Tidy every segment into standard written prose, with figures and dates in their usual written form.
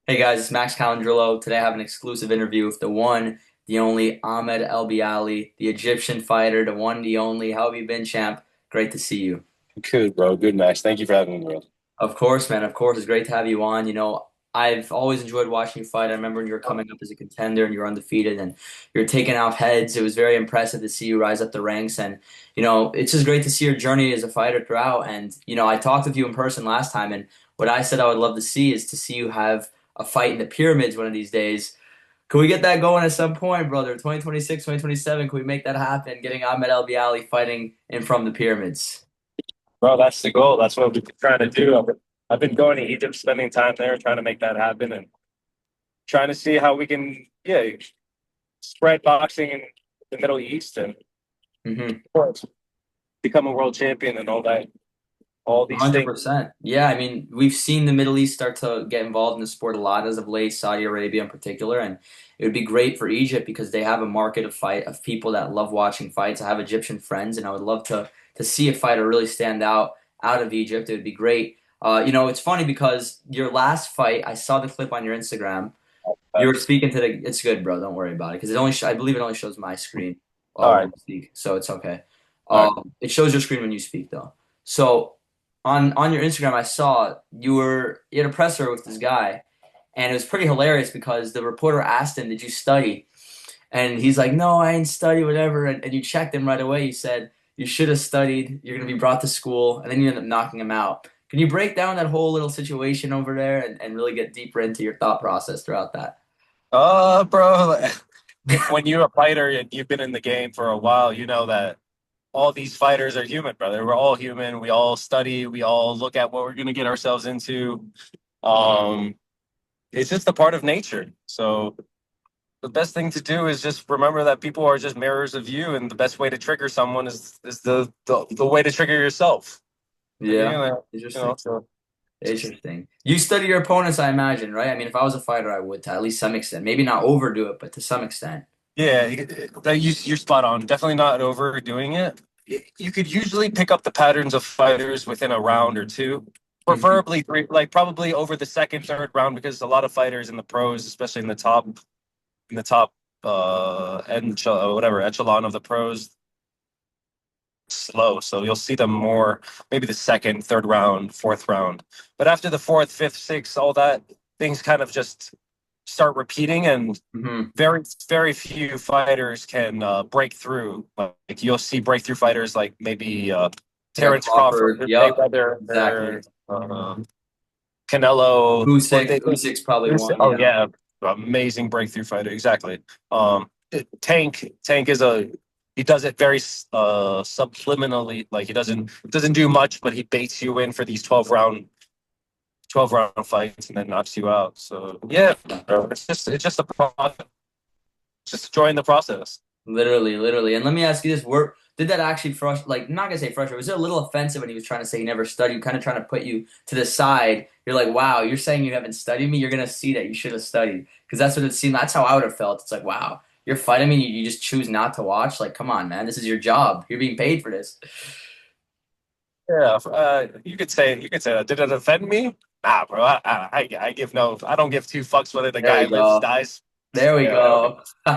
Hey guys, it's Max Calandrillo. Today I have an exclusive interview with the one, the only Ahmed Elbiali, the Egyptian fighter, the one, the only. How have you been, champ? Great to see you. Good, bro. Good, Max. Thank you for having me, bro. Of course, man. Of course, it's great to have you on. I've always enjoyed watching you fight. I remember when you were coming up as a contender and you were undefeated and you're taking out heads. It was very impressive to see you rise up the ranks. And, it's just great to see your journey as a fighter throughout. And, I talked with you in person last time. And what I said I would love to see is to see you have a fight in the pyramids one of these days. Can we get that going at some point, brother? 2026, 2027, can we make that happen? Getting Ahmed El Bialy fighting in from the pyramids. Bro, that's the goal. That's what we've been trying to do. I've been going to Egypt, spending time there, trying to make that happen, and trying to see how we can, yeah, spread boxing in the Middle East and, Mm-hmm. of course, become a world champion and all that, all these things. 100%. Yeah, I mean, we've seen the Middle East start to get involved in the sport a lot as of late, Saudi Arabia in particular, and it would be great for Egypt because they have a market of people that love watching fights. I have Egyptian friends, and I would love to see a fighter really stand out of Egypt. It would be great. It's funny because your last fight, I saw the clip on your Instagram. You were That's speaking to the. It's good, bro. Don't worry about it because I believe it only shows my screen all when right. you speak, so it's okay. All right. It shows your screen when you speak though. So on your Instagram, I saw you had a presser with this guy, and it was pretty hilarious because the reporter asked him, "Did you study?" And he's like, "No, I didn't study, whatever." And you checked him right away. You said you should have studied. You're gonna be brought to school, and then you end up knocking him out. Can you break down that whole little situation over there and really get deeper into your thought process throughout that? Bro, when you're a fighter and you've been in the game for a while, you know that all these fighters are human, brother. We're all human. We all study. We all look at what we're going to get ourselves into. Um, it's just a part of nature. So the best thing to do is just remember that people are just mirrors of you, and the best way to trigger someone is the way to trigger yourself. You Yeah, know, interesting. so just Interesting. You study your opponents, I imagine, right? I mean, if I was a fighter, I would to at least some extent. Maybe not overdo it, but to some extent. yeah, you're spot on. Definitely not overdoing it. You could usually pick up the patterns of fighters within a round or two, Hmm. preferably three, like probably over the second, third round, because a lot of fighters in the pros, especially in the top whatever echelon of the pros, slow. So you'll see them more maybe the second, third round, fourth round. But after the fourth, fifth, sixth, all that, things kind of just start repeating, and Hmm. very, very few fighters can break through. Like you'll see breakthrough fighters like maybe Like a Terrence Crawford, Crawford. or Yep. Mayweather, Exactly. or Canelo. What they, Usyk's probably one. oh Yeah. yeah, amazing breakthrough fighter. Exactly. Tank is a he does it very subliminally. Like he doesn't do much, but he baits you in for these 12 round fights and then knocks you out. So yeah, bro, it's just a process. Just enjoying the process. Literally, literally. And let me ask you this: did that actually frustrate? Like, I'm not gonna say frustrate. Was it a little offensive when he was trying to say he never studied, kind of trying to put you to the side? You're like, wow, you're saying you haven't studied me. You're gonna see that you should have studied because that's what it seemed. That's how I would have felt. It's like, wow, you're fighting me. You just choose not to watch. Like, come on, man. This is your job. You're being paid for this. Yeah, you could say that. Did it offend me? Nah, bro. I give no. I don't give two fucks whether the There guy we lives, go. dies. There we Yeah, I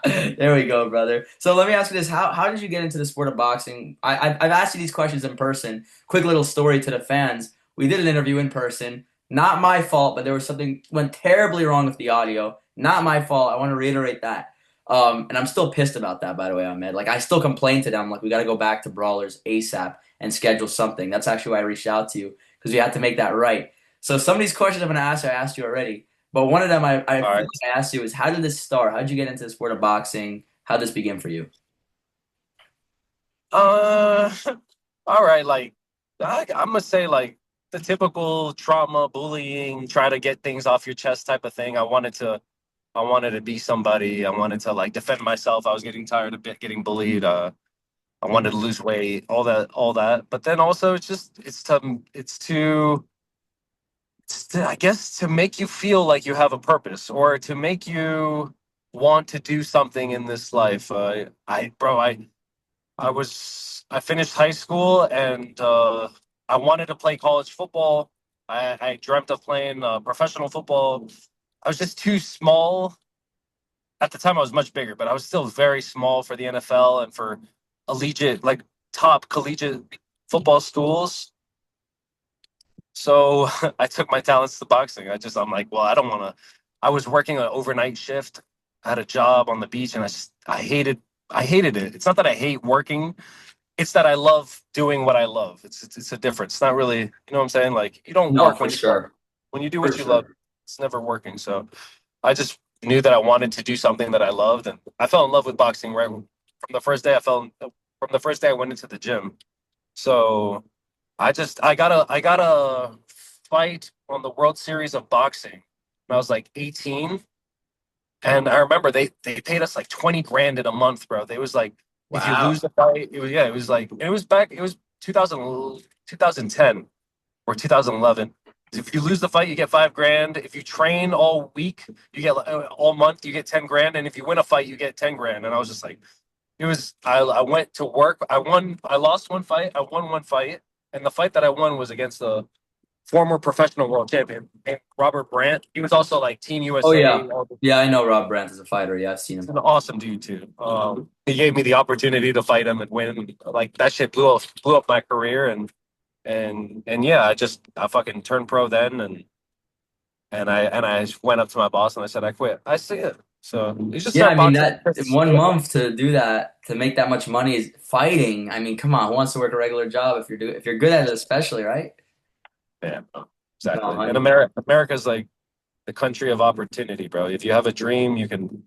don't. go. There we go, brother. So let me ask you this: how did you get into the sport of boxing? I've asked you these questions in person. Quick little story to the fans. We did an interview in person. Not my fault, but there was something went terribly wrong with the audio. Not my fault. I want to reiterate that. And I'm still pissed about that, by the way, Ahmed. Like I still complain to them, like we got to go back to Brawlers ASAP and schedule something. That's actually why I reached out to you because we had to make that right. So some of these questions I'm going to ask you, I asked you already. But one of them I All feel right. like I asked you is how did this start? How did you get into the sport of boxing? How did this begin for you? Uh, all right. Like, I'm gonna say like the typical trauma, bullying, try to get things off your chest type of thing. I wanted to be somebody. I wanted to like defend myself. I was getting tired of getting bullied. I wanted to Mhm. lose weight. All that. But then also, I guess to make you feel like you have a purpose, or to make you want to do something in this life. I finished high school, and I wanted to play college football. I dreamt of playing professional football. I was just too small. At the time, I was much bigger, but I was still very small for the NFL and for collegiate, like top collegiate football schools. So I took my talents to boxing. I'm like, well, I don't want to. I was working an overnight shift. I had a job on the beach, and I hated it. It's not that I hate working. It's that I love doing what I love. It's a difference. It's not really, you know what I'm saying? Like you don't No, work for sure. when you do For what you love. sure. It's never working. So I just knew that I wanted to do something that I loved, and I fell in love with boxing right from the first day. From the first day I went into the gym. So I got a fight on the World Series of Boxing when I was like 18. And I remember they paid us like 20 grand in a month, bro. They was like, if you lose Wow. the fight, it was like it was back, it was 2010 or 2011. If you lose the fight, you get 5 grand. If you train all week, you get all month, you get 10 grand. And if you win a fight, you get 10 grand. And I was just like, I went to work. I lost one fight. I won one fight. And the fight that I won was against a former professional world champion named Robert Brandt. He was also like Team Oh USA. yeah. Yeah, I know Rob Brandt is a fighter. Yeah, I've seen He's him. an awesome dude too. He gave me the opportunity to fight him and win. Like that shit blew up my career and yeah, I fucking turned pro then and I went up to my boss and I said I quit. I see it. So you should Yeah, I start mean boxing. that in 1 month to do that to make that much money is fighting. I mean, come on, who wants to work a regular job if you're good at it, especially, right? Yeah, No, exactly. And 100%. America's like the country of opportunity, bro. If you have a dream, you can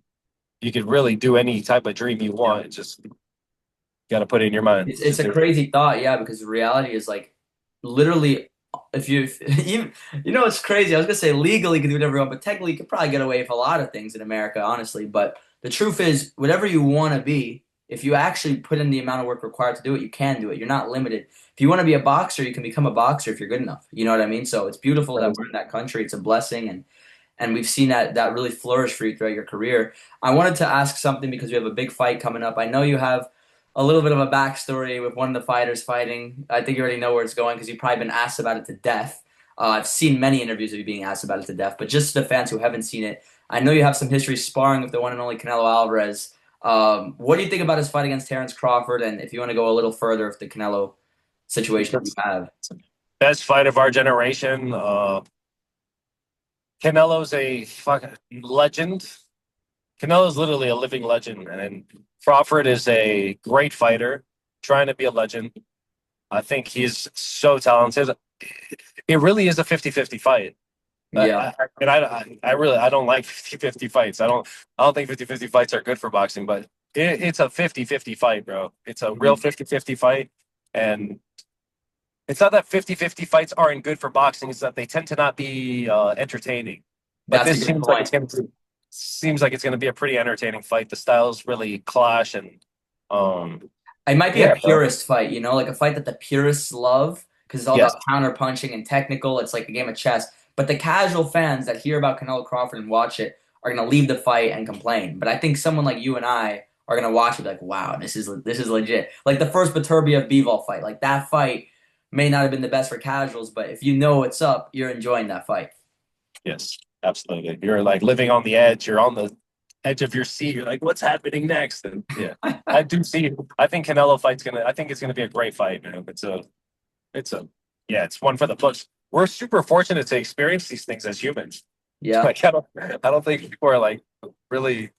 really do any type of dream you want. It's just you got to put it in your mind. It's a crazy thought, yeah, because reality is like literally if you you you know it's crazy. I was gonna say legally you can do whatever you want, but technically you could probably get away with a lot of things in America, honestly. But the truth is, whatever you want to be, if you actually put in the amount of work required to do it, you can do it. You're not limited. If you want to be a boxer, you can become a boxer if you're good enough. You know what I mean? So it's beautiful that we're in that country. It's a blessing, and we've seen that really flourish for you throughout your career. I wanted to ask something because we have a big fight coming up. I know you have a little bit of a backstory with one of the fighters fighting. I think you already know where it's going because you've probably been asked about it to death. I've seen many interviews of you being asked about it to death, but just to the fans who haven't seen it, I know you have some history sparring with the one and only Canelo Alvarez. What do you think about his fight against Terrence Crawford? And if you want to go a little further with the Canelo situation that you have. Best fight of our generation. Canelo's a fucking legend. Canelo's literally a living legend, and Crawford is a great fighter, trying to be a legend. I think he's so talented. It really is a 50-50 fight. Yeah, I really I don't like 50-50 fights. I don't think 50-50 fights are good for boxing, but it's a 50-50 fight, bro. It's a real mhm. 50-50 fight. And it's not that 50-50 fights aren't good for boxing, it's that they tend to not be entertaining. But That's a this good point. seems like it's gonna be a pretty entertaining fight. The styles really clash and um It might be a yeah, bro. purist fight, you know, like a fight that the purists love because it's all Yes. about counter punching and technical. It's like a game of chess. But the casual fans that hear about Canelo Crawford and watch it are gonna leave the fight and complain. But I think someone like you and I are gonna watch it like, wow, this is legit. Like the first Beterbiev Bivol fight, like that fight may not have been the best for casuals, but if you know what's up, you're enjoying that fight. Yes, absolutely. You're like living on the edge. You're on the edge of your seat. You're like, what's happening next? And yeah, I do see. I think Canelo fight's gonna. I think it's gonna be a great fight, man. It's a, yeah, it's one for the books. We're super fortunate to experience these things as humans. Yeah. Like, I don't think people are like really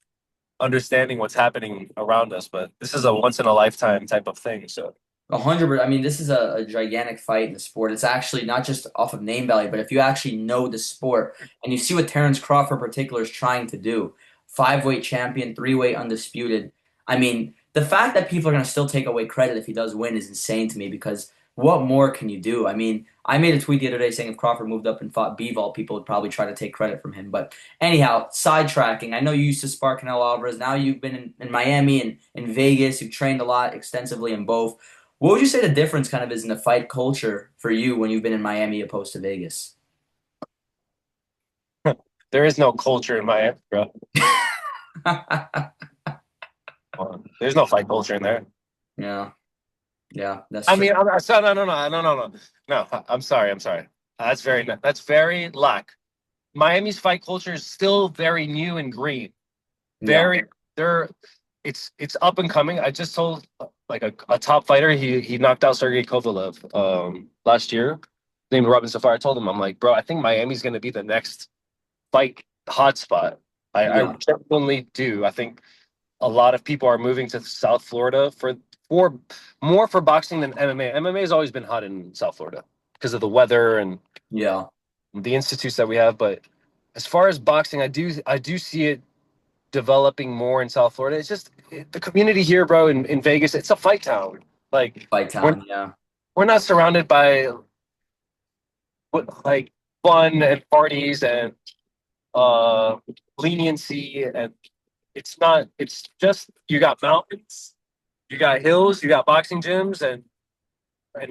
understanding what's happening around us, but this is a once in a lifetime type of thing. So 100. I mean, this is a gigantic fight in the sport. It's actually not just off of name value, but if you actually know the sport and you see what Terrence Crawford in particular is trying to do, five-weight champion, three-weight undisputed. I mean, the fact that people are going to still take away credit if he does win is insane to me because what more can you do? I mean, I made a tweet the other day saying if Crawford moved up and fought Bivol, people would probably try to take credit from him. But anyhow, sidetracking. I know you used to spar Canelo Alvarez. Now you've been in Miami and in Vegas. You've trained a lot extensively in both. What would you say the difference kind of is in the fight culture for you when you've been in Miami opposed to Vegas? there is no culture in Miami, bro. There's no fight culture in there. Yeah, yeah, that's I true. mean, no, no, no, no, no, no, no. No, I'm sorry. I'm sorry. That's very lack. Miami's fight culture is still very new and green. Yeah, Very they're it's up and coming. I just told like a top fighter, he knocked out Sergey Kovalev last year, named Robin Safar. I told him, I'm like, bro, I think Miami's gonna be the next fight hotspot. I yeah, genuinely do. I think a lot of people are moving to South Florida for more for boxing than MMA. MMA has always been hot in South Florida because of the weather and yeah. the institutes that we have. But as far as boxing, I do see it developing more in South Florida. It's just the community here, bro, in Vegas. It's a fight town. Like Fight we're town. Yeah, we're not surrounded by like fun and parties and uh leniency, and it's not. It's just you got mountains, you got hills, you got boxing gyms, and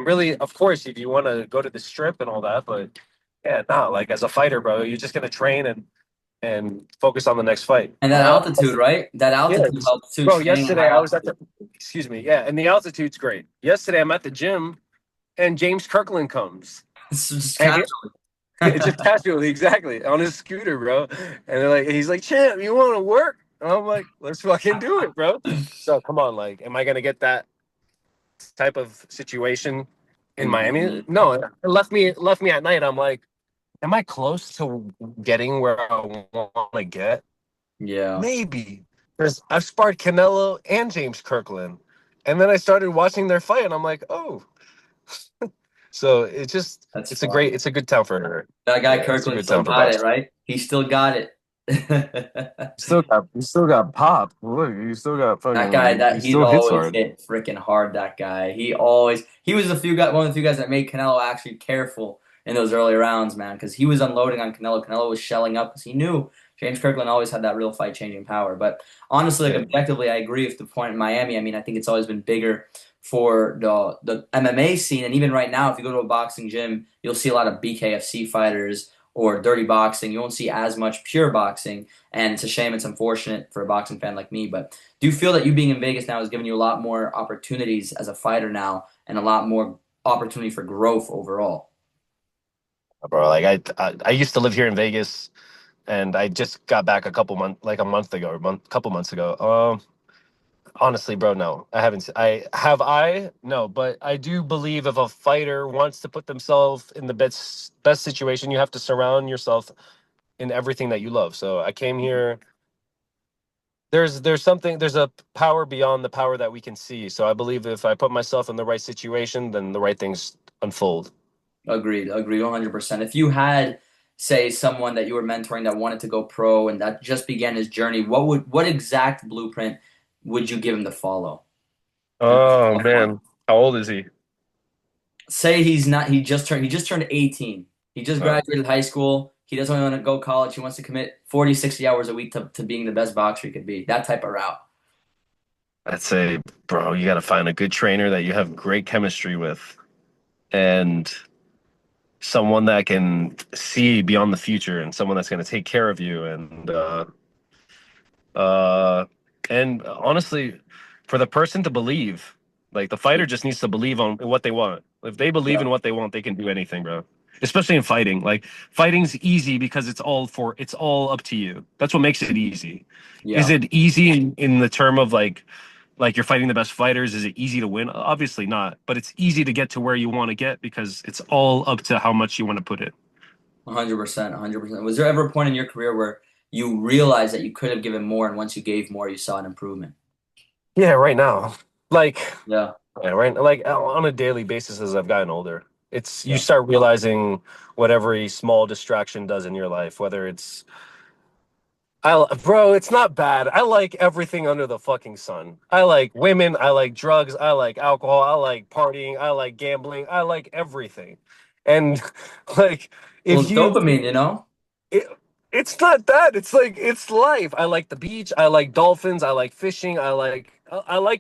really, of course, if you want to go to the strip and all that, but yeah, not like as a fighter, bro, you're just gonna train and focus on the next fight. and that Now, altitude, right? That yeah, altitude helps too. bro. Training at Yesterday high I was at altitude. the, excuse me, yeah, and the altitude's great. Yesterday I'm at the gym and James Kirkland comes It's just and casual. it's just casually, exactly, on his scooter, bro. And he's like, champ, you want to work? And I'm like, let's fucking do it, bro. So come on, like, am I gonna get that type of situation in In Miami? Miami. No, it left me at night. I'm like, am I close to getting where I want to get? Yeah, Maybe. Because I've sparred Canelo and James Kirkland. And then I started watching their fight and I'm like, oh. So that's it's a fun. great, it's a good town for her. That guy Yeah, it's a Kirkland good still town for got it, boxing. right? He still got it. You still got pop. Look, you still got That guy, fucking, he that he's still hits always hard. hit freaking hard. That guy, he was one of the few guys that made Canelo actually careful in those early rounds, man, because he was unloading on Canelo. Canelo was shelling up because he knew James Kirkland always had that real fight changing power. But honestly, like Yeah. objectively, I agree with the point in Miami. I mean, I think it's always been bigger for the MMA scene, and even right now, if you go to a boxing gym, you'll see a lot of BKFC fighters or dirty boxing. You won't see as much pure boxing, and it's a shame. It's unfortunate for a boxing fan like me, but do you feel that you being in Vegas now has given you a lot more opportunities as a fighter now and a lot more opportunity for growth overall? Bro, like I used to live here in Vegas and I just got back like a month ago or couple months ago. Honestly, bro, no, I haven't. No, but I do believe if a fighter wants to put themselves in the best situation, you have to surround yourself in everything that you love. So I came here. There's a power beyond the power that we can see. So I believe if I put myself in the right situation, then the right things unfold. Agreed, agreed 100%. If you had, say, someone that you were mentoring that wanted to go pro and that just began his journey, what exact blueprint would you give him to follow? And Oh man, how old is he? say he just turned 18. He just graduated high school. He doesn't want to go college. He wants to commit 40, 60 hours a week to being the best boxer he could be. That type of route. I'd say, bro, you got to find a good trainer that you have great chemistry with, and someone that can see beyond the future, and someone that's going to take care of you, uh, and honestly, for the person to believe, like the fighter just needs to believe on what they want. If they believe Yeah. in what they want, they can do anything, bro. Especially in fighting. Like fighting's easy because it's all up to you. That's what makes it easy. Is Yeah. it easy in the term of like you're fighting the best fighters? Is it easy to win? Obviously not, but it's easy to get to where you want to get because it's all up to how much you want to put it. 100%, 100%. Was there ever a point in your career where you realized that you could have given more, and once you gave more, you saw an improvement? Yeah, right now. Like Yeah, Yeah, right. Like on a daily basis as I've gotten older, it's you yeah, start realizing what every small distraction does in your life, whether it's bro, it's not bad. I like everything under the fucking sun. I like women, I like drugs, I like alcohol, I like partying, I like gambling, I like everything. And like well, if it's you dopamine, you know. it, it's not that. It's like it's life. I like the beach. I like dolphins. I like fishing. I like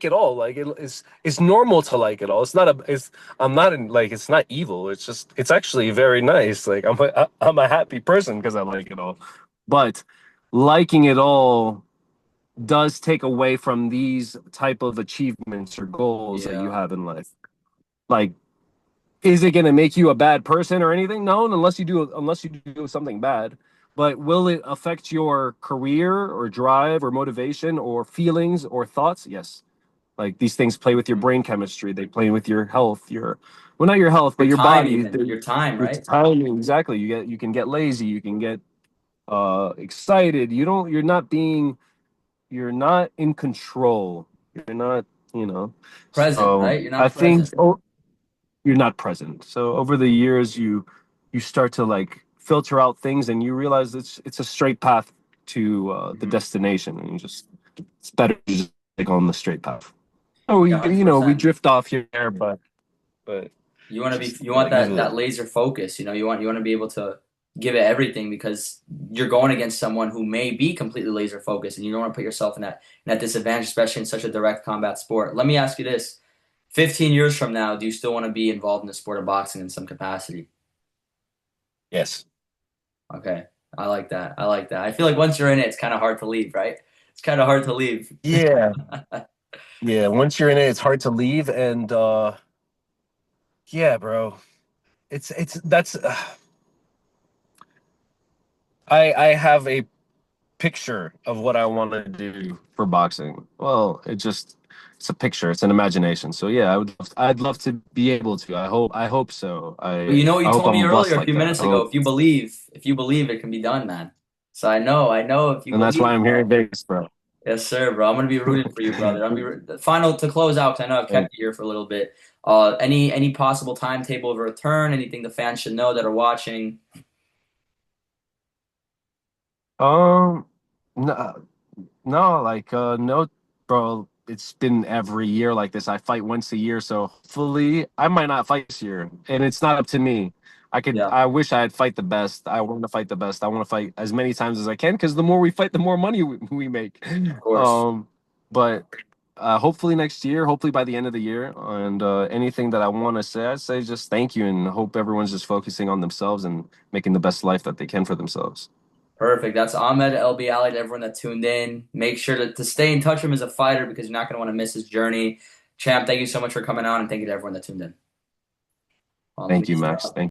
it all. Like it's normal to like it all. It's not a it's I'm not in like it's not evil. It's just it's actually very nice. Like I'm a happy person because I like it all. But liking it all does take away from these type of achievements or goals that you Yeah, have in life. Like Is it going to make you a bad person or anything? No, unless you do something bad. But will it affect your career or drive or motivation or feelings or thoughts? Yes. Like these things play with your Mhm. brain chemistry. They play with your health, your well, not your health, but Your your time, body. even your time, Your right? timing, exactly. You can get lazy. You can get excited. You're not in control. You're not, you know. Present, So right? You're I not think present. you're not present. So over the years, you start to like filter out things, and you realize it's a straight path to the Hmm. destination, and it's better to just like on the straight path. Oh, we Yeah, we 100%. drift off here, but You want to be just you want it is that what it that is. laser focus, you want to be able to give it everything because you're going against someone who may be completely laser focused and you don't want to put yourself in that disadvantage, especially in such a direct combat sport. Let me ask you this. 15 years from now, do you still want to be involved in the sport of boxing in some capacity? Yes. Okay. I like that. I like that. I feel like once you're in it, it's kind of hard to leave, right? It's kind of hard to leave. Yeah. Yeah. Once you're in it, it's hard to leave, and yeah, bro. It's that's I have a picture of what I want to do for boxing. Well, it's a picture, it's an imagination. So yeah, I'd love to be able to. I hope so. But you know what I you hope told me I'm earlier blessed a like few that. minutes I ago, hope, if you believe it can be done, man. So I know if you and that's why believe, I'm here in bro. Vegas, bro. Yes, sir, bro. I'm gonna be rooting for you, brother. Final to close out, 'cause I know I've kept you here for a little bit. Any possible timetable of a return? Anything the fans should know that are watching? Um, no, no, like no, bro. It's been every year like this. I fight once a year, so hopefully I might not fight this year, and it's not up to me. Yeah, I wish I'd fight the best. I want to fight the best. I want to fight as many times as I can because the more we fight, the more money we make. of course. Um, but hopefully next year, hopefully by the end of the year, and anything that I want to say, I'd say just thank you and hope everyone's just focusing on themselves and making the best life that they can for themselves. Perfect. That's Ahmed Elbiali to everyone that tuned in. Make sure to stay in touch with him as a fighter because you're not gonna want to miss his journey. Champ, thank you so much for coming on, and thank you to everyone that tuned in. Let me Thank you, just Max. Thank